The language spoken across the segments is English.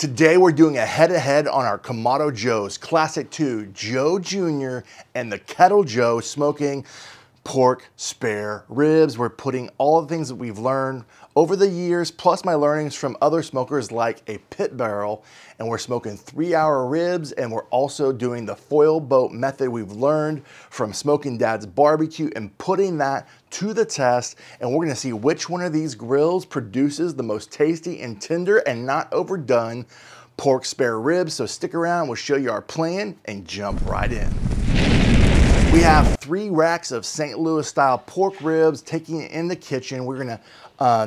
Today we're doing a head-to-head on our Kamado Joe's Classic 2 Joe Junior and the Kettle Joe smoking pork spare ribs. We're putting all the things that we've learned over the years, plus my learnings from other smokers like a pit barrel, and we're smoking 3-hour ribs, and we're also doing the foil boat method we've learned from Smoking Dad's Barbecue and putting that to the test, and we're gonna see which one of these grills produces the most tasty and tender and not overdone pork spare ribs. So stick around, we'll show you our plan and jump right in. We have 3 racks of St. Louis style pork ribs. Taking it in the kitchen, we're gonna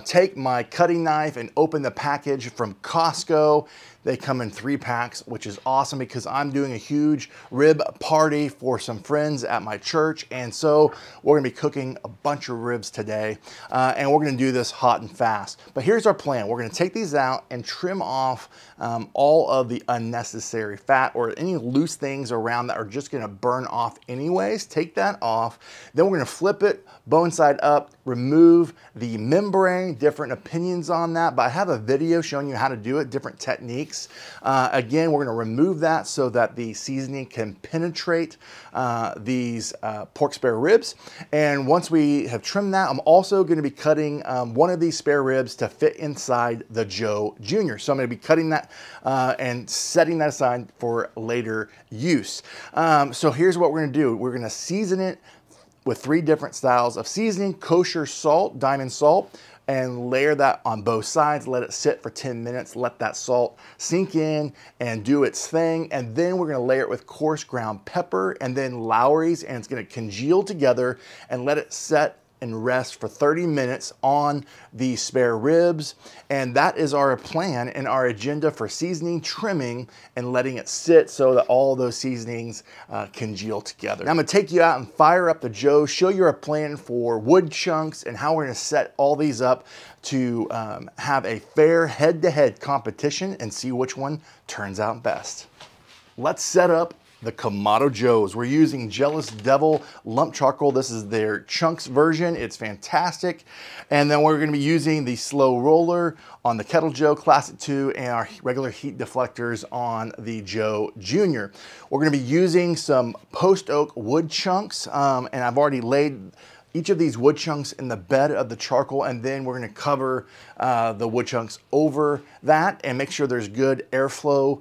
take my cutting knife and open the package from Costco. They come in 3 packs, which is awesome because I'm doing a huge rib party for some friends at my church. And so we're gonna be cooking a bunch of ribs today. And we're gonna do this hot and fast. But here's our plan. We're gonna take these out and trim off all of the unnecessary fat or any loose things around that are just gonna burn off anyways. Take that off. Then we're gonna flip it bone side up, remove the membrane. Different opinions on that, but I have a video showing you how to do it, different techniques. Again, we're gonna remove that so that the seasoning can penetrate these pork spare ribs. And once we have trimmed that, I'm also gonna be cutting one of these spare ribs to fit inside the Joe Junior. So I'm gonna be cutting that and setting that aside for later use. So here's what we're gonna do. We're gonna season it with 3 different styles of seasoning: kosher salt, diamond salt, and layer that on both sides. Let it sit for 10 minutes. Let that salt sink in and do its thing. And then we're gonna layer it with coarse ground pepper and then Lowry's, and it's gonna congeal together and let it set and rest for 30 minutes on the spare ribs. And that is our plan and our agenda for seasoning, trimming, and letting it sit so that all those seasonings congeal together. Now I'm gonna take you out and fire up the Joe, show you our plan for wood chunks and how we're gonna set all these up to have a fair head-to-head competition and see which one turns out best. Let's set up the Kamado Joes. We're using Jealous Devil lump charcoal. This is their chunks version. It's fantastic. And then we're gonna be using the slow roller on the Kettle Joe Classic 2 and our regular heat deflectors on the Joe Junior. We're gonna be using some post oak wood chunks, and I've already laid each of these wood chunks in the bed of the charcoal, and then we're gonna cover the wood chunks over that and make sure there's good airflow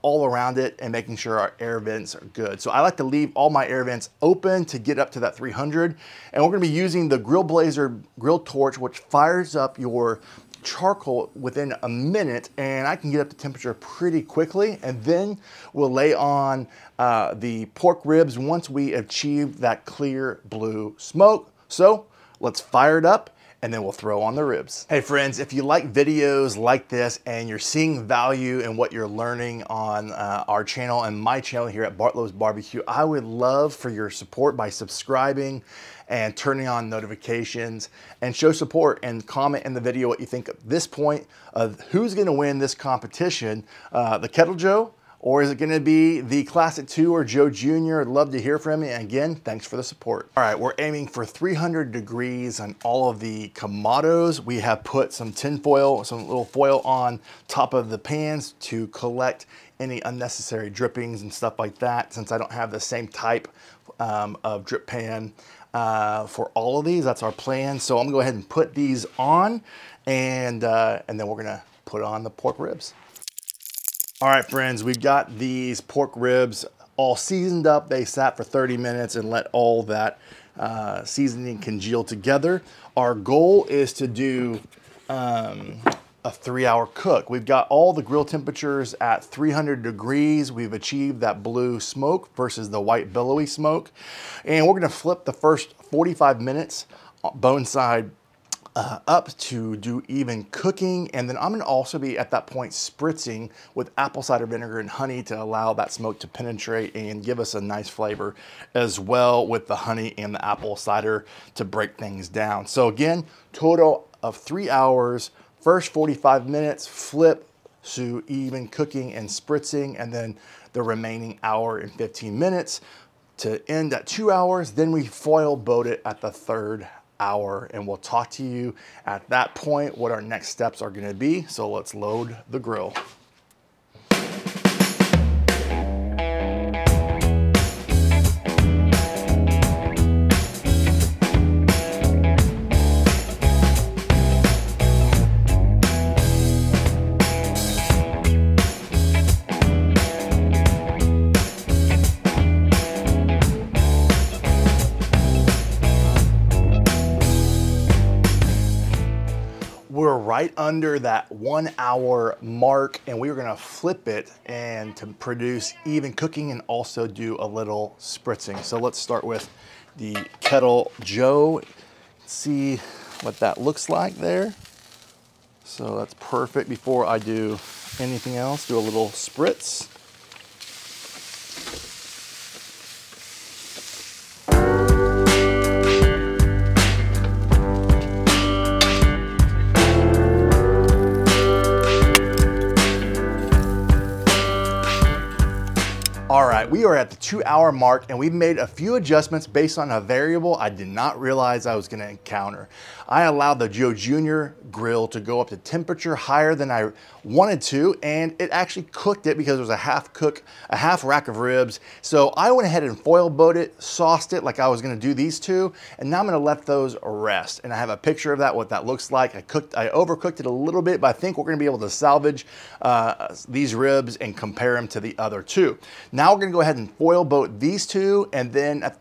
all around it and making sure our air vents are good. So I like to leave all my air vents open to get up to that 300. And we're gonna be using the Grill Blazer grill torch, which fires up your charcoal within a minute, and I can get up to temperature pretty quickly. And then we'll lay on the pork ribs once we achieve that clear blue smoke. So let's fire it up and then we'll throw on the ribs. Hey friends, if you like videos like this and you're seeing value in what you're learning on our channel and my channel here at Bartlow's Barbecue, I would love for your support by subscribing and turning on notifications, and show support and comment in the video what you think at this point of who's gonna win this competition, the Kettle Joe, or is it gonna be the Classic 2 or Joe Junior? I'd love to hear from you. And again, thanks for the support. All right, we're aiming for 300 degrees on all of the Kamados. We have put some tin foil, some little foil on top of the pans to collect any unnecessary drippings and stuff like that, since I don't have the same type of drip pan for all of these. That's our plan. So I'm gonna go ahead and put these on, and then we're gonna put on the pork ribs. All right, friends, we've got these pork ribs all seasoned up. They sat for 30 minutes and let all that seasoning congeal together. Our goal is to do a 3-hour cook. We've got all the grill temperatures at 300 degrees. We've achieved that blue smoke versus the white billowy smoke. And we're gonna flip the first 45 minutes bone side up to do even cooking. And then I'm gonna also be at that point spritzing with apple cider vinegar and honey to allow that smoke to penetrate and give us a nice flavor as well, with the honey and the apple cider to break things down. So again, total of 3 hours. First 45 minutes, flip to even cooking and spritzing, and then the remaining hour and 15 minutes to end at 2 hours. Then we foil boat it at the 3rd hour, and we'll talk to you at that point what our next steps are going to be. So let's load the grill. right under that 1 hour mark, and we were gonna flip it and to produce even cooking and also do a little spritzing. So let's start with the Kettle Joe. See what that looks like there. So that's perfect. Before I do anything else, do a little spritz. All right, we are at the 2 hour mark and we've made a few adjustments based on a variable I did not realize I was gonna encounter. I allowed the Joe Junior grill to go up to temperature higher than I wanted to, and it actually cooked it because it was a half rack of ribs. So I went ahead and foil boat it, sauced it like I was gonna do these two, and now I'm gonna let those rest. And I have a picture of that, what that looks like. I overcooked it a little bit, but I think we're gonna be able to salvage these ribs and compare them to the other two. Now we're gonna go ahead and foil boat these two, and then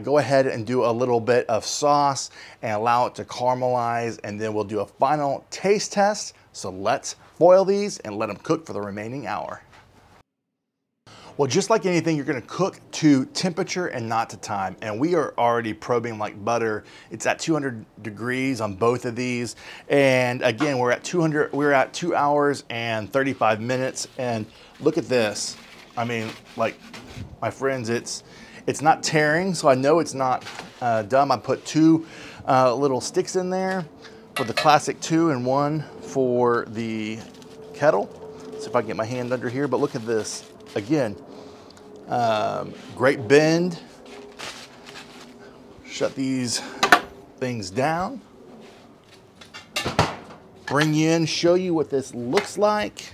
go ahead and do a little bit of sauce and allow it to caramelize, and then we'll do a final taste test. So let's foil these and let them cook for the remaining hour. Well, just like anything, you're gonna cook to temperature and not to time. And we are already probing like butter. It's at 200 degrees on both of these. And again, we're at 2 hours and 35 minutes. And look at this. I mean, like, my friends, it's not tearing, so I know it's not done. I put two little sticks in there for the Classic 2 and one for the Kettle. See if I can get my hand under here, but look at this. Again, great bend. Shut these things down. Bring you in, show you what this looks like.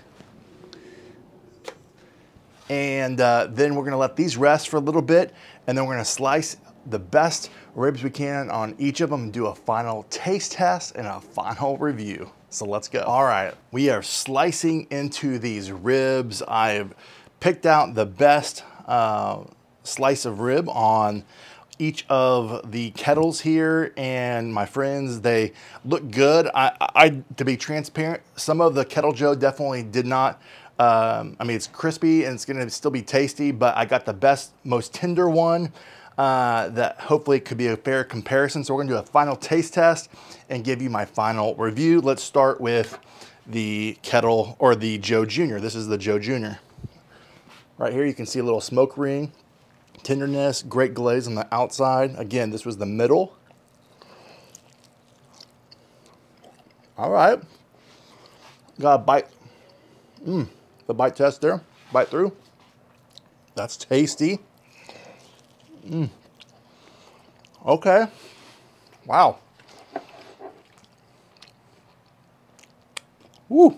And then we're gonna let these rest for a little bit, and then we're gonna slice the best ribs we can on each of them and do a final taste test and a final review. So let's go. All right, we are slicing into these ribs. I've picked out the best slice of rib on each of the kettles here, and my friends, they look good. To be transparent, some of the Kettle Joe definitely did not. I mean, it's crispy and it's gonna still be tasty, but I got the best, most tender one that hopefully could be a fair comparison. So we're gonna do a final taste test and give you my final review. Let's start with the Kettle, or the Joe Junior. This is the Joe Junior. Right here, you can see a little smoke ring, tenderness, great glaze on the outside. Again, this was the middle. All right, got a bite. The bite test there, bite through. That's tasty. Okay, wow. Woo,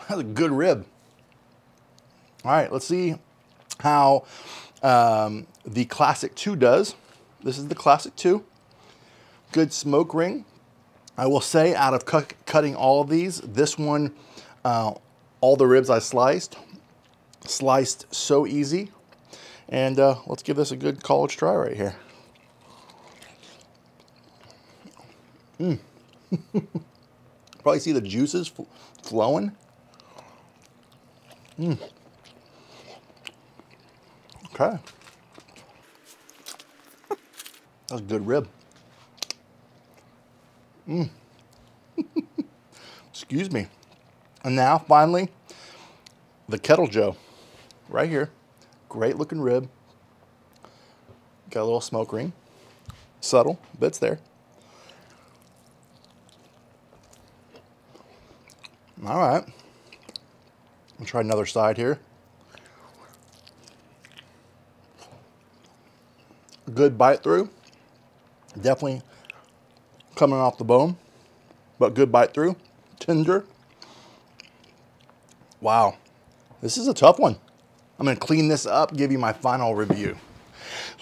that's a good rib. All right, let's see how the Classic 2 does. This is the Classic 2. Good smoke ring. I will say, out of cutting all of these, this one, all the ribs I sliced so easy. And let's give this a good college try right here. Probably see the juices flowing. Okay. That's a good rib. Excuse me. And now, finally, the Kettle Joe. Right here. Great looking rib. Got a little smoke ring. Subtle bits there. All right. I'll try another side here. Good bite through. Definitely coming off the bone, but good bite through. Tender. Wow. This is a tough one. I'm going to clean this up, give you my final review.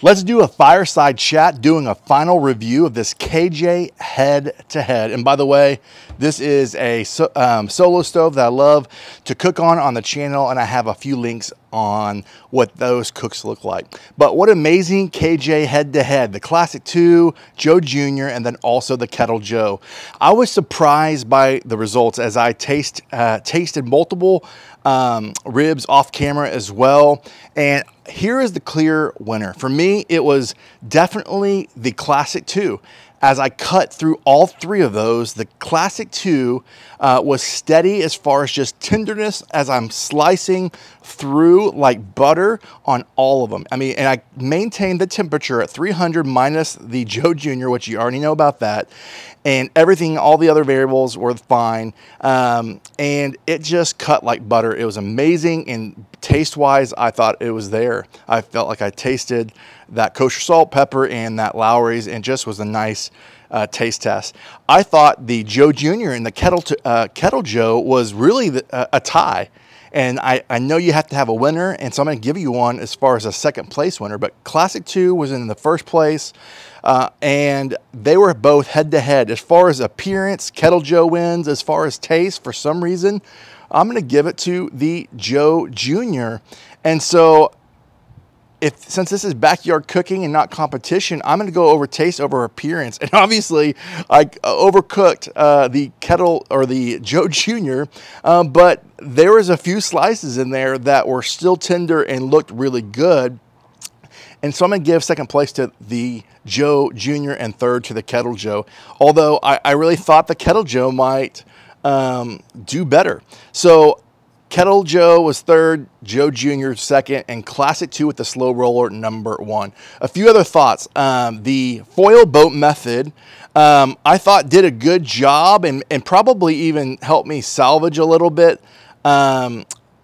Let's do a fireside chat doing a final review of this KJ head-to-head. And by the way, this is a solo stove that I love to cook on the channel, and I have a few links on what those cooks look like. But what amazing KJ head-to-head, the Classic 2, Joe Junior, and then also the Kettle Joe. I was surprised by the results as I tasted multiple ribs off camera as well. And here is the clear winner. For me, it was definitely the Classic 2. As I cut through all three of those, the Classic 2 was steady as far as just tenderness as I'm slicing through like butter on all of them. I mean, and I maintained the temperature at 300 minus the Joe Junior, which you already know about that. And everything, all the other variables were fine. And it just cut like butter. It was amazing. And taste-wise, I thought it was there. I felt like I tasted that kosher salt, pepper, and that Lowry's, and just was a nice taste test. I thought the Joe Junior and the Kettle Joe was really a tie. And I know you have to have a winner, and so I'm going to give you one as far as a second place winner. But Classic 2 was in the first place, and they were both head-to-head. As far as appearance, Kettle Joe wins. As far as taste, for some reason, I'm going to give it to the Joe Junior. And so since this is backyard cooking and not competition, I'm going to go over taste over appearance. And obviously, I overcooked the Kettle or the Joe Junior, but there was a few slices in there that were still tender and looked really good. And so I'm going to give second place to the Joe Junior and third to the Kettle Joe. Although I really thought the Kettle Joe might do better. So Kettle Joe was third, Joe Junior second, and Classic 2 with the slow roller number 1. A few other thoughts. The foil boat method, I thought did a good job and probably even helped me salvage a little bit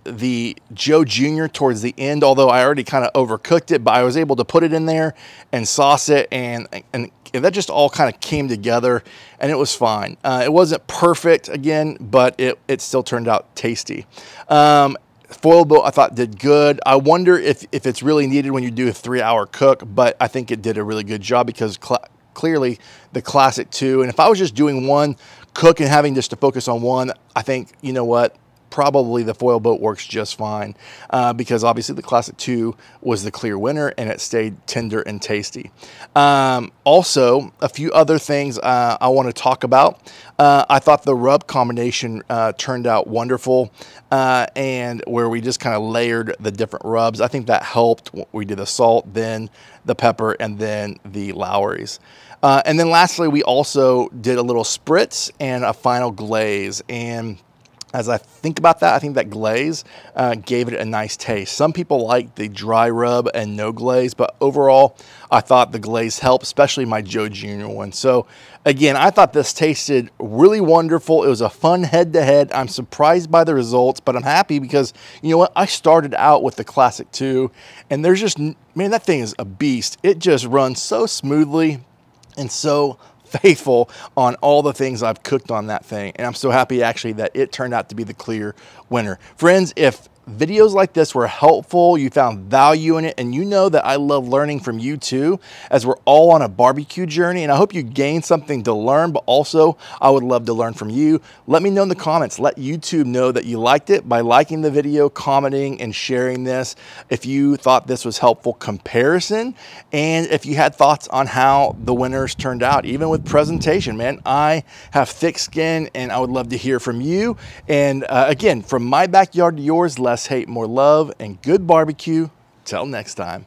the Joe Junior towards the end, although I already kind of overcooked it, but I was able to put it in there and sauce it, and that just all kind of came together, and it was fine. It wasn't perfect, again, but it still turned out tasty. Foil boat, I thought, did good. I wonder if it's really needed when you do a 3-hour cook, but I think it did a really good job because clearly the Classic 2, and if I was just doing one cook and having just to focus on one, I think, you know what, probably the foil boat works just fine because obviously the Classic 2 was the clear winner and it stayed tender and tasty. Also, a few other things I want to talk about. I thought the rub combination turned out wonderful, and where we just kind of layered the different rubs. I think that helped. We did the salt, then the pepper, and then the Lowry's. And then lastly, we also did a little spritz and a final glaze. And as I think about that, I think that glaze gave it a nice taste. Some people like the dry rub and no glaze, but overall, I thought the glaze helped, especially my Joe Junior one. So again, I thought this tasted really wonderful. It was a fun head-to-head. I'm surprised by the results, but I'm happy because, you know what, I started out with the Classic 2, and there's just, man, that thing is a beast. It just runs so smoothly and so faithful on all the things I've cooked on that thing. And I'm so happy actually that it turned out to be the clear winner. Friends, if videos like this were helpful, you found value in it, and you know that I love learning from you too, as we're all on a barbecue journey, and I hope you gained something to learn, but also I would love to learn from you. Let me know in the comments. Let YouTube know that you liked it by liking the video, commenting, and sharing this. If you thought this was helpful comparison, and if you had thoughts on how the winners turned out, even with presentation, man, I have thick skin, and I would love to hear from you. And again, from my backyard to yours, less hate, more love, and good barbecue. Till next time.